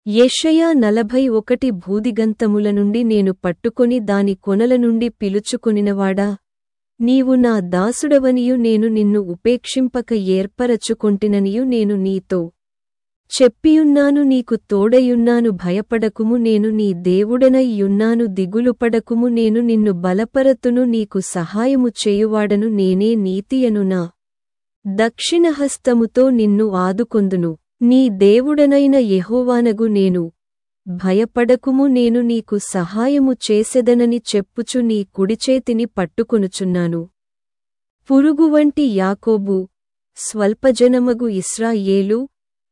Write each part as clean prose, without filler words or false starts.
యెషయా 41 భూదిగంతముల నుండి నేను పట్టుకొని దాని కొనల నుండి పిలుచుకొనినవాడా, నీవు నా దాసుడవనియు నేను నిన్ను ఉపేక్షింపక ఏర్పరచుకొంటిననియు నేను నీతో చెప్పియున్నాను. నీకు తోడయున్నాను, భయపడకుము, నేను నీ దేవుడనై యున్నాను, దిగులుపడకుము, నేను నిన్ను బలపరతును, నీకు సహాయము చేయువాడను నేనే, నీతియను నా దక్షిణహస్తముతో నిన్ను ఆదుకొందును, నీ దేవుడనైన యెహోవానగు నేను. భయపడకుము, నేను నీకు సహాయము చేసెదనని చెప్పుచు నీ కుడిచేతిని పట్టుకొనుచున్నాను. పురుగువంటి యాకోబు, స్వల్పజనమగు ఇశ్రాయేలు,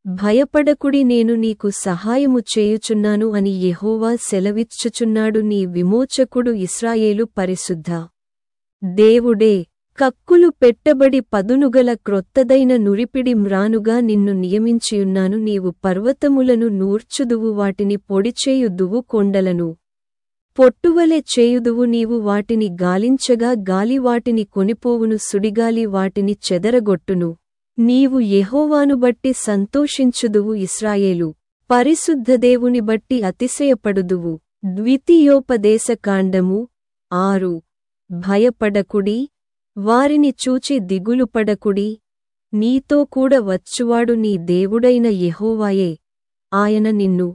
భయపడకుడి, నేను నీకు సహాయము చేయుచున్నాను అని యెహోవా సెలవిచ్చుచున్నాడు. నీ విమోచకుడు ఇశ్రాయేలు పరిశుద్ధ దేవుడే. కక్కులు పెట్టబడి పదునుగల క్రొత్తదైన నురిపిడి మ్రానుగా నిన్ను నియమించియున్నాను. నీవు పర్వతములను నూర్చుదువు, వాటిని పొడిచేయుదువు, కొండలను పొట్టువలె చేయుదువు. నీవు వాటిని గాలించగా గాలి వాటిని కొనిపోవును, సుడిగాలి వాటిని చెదరగొట్టును. నీవు యెహోవాను బట్టి సంతోషించుదువు, ఇశ్రాయేలు పరిశుద్ధదేవుని బట్టి అతిశయపడుదువు. ద్వితీయోపదేశకాండము 6. భయపడకుడి, వారిని చూచి దిగులుపడకుడి, నీతో కూడా వచ్చువాడు నీ దేవుడైన యెహోవాయే. ఆయన నిన్ను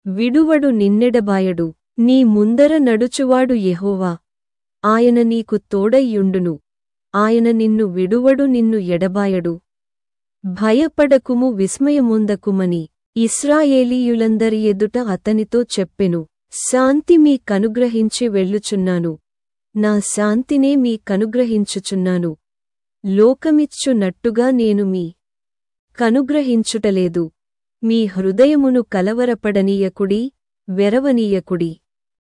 విడువడు, నిన్నెడబాయడు. నీ ముందర నడుచువాడు యెహోవా, ఆయన నీకు తోడైయుండును. ఆయన నిన్ను విడువడు, నిన్ను ఎడబాయడు. భయపడకుము, విస్మయమొందకుమని ఇశ్రాయేలీయులందరి ఎదుట అతనితో చెప్పెను. శాంతి మీకనుగ్రహించి వెళ్ళుచున్నాను, నా శాంతినే మీకనుగ్రహించుచున్నాను. లోకమిచ్చునట్టుగా నేను మీ కనుగ్రహించుటలేదు. మీ హృదయమును కలవరపడనీయకుడి, వెరవనీయకుడి.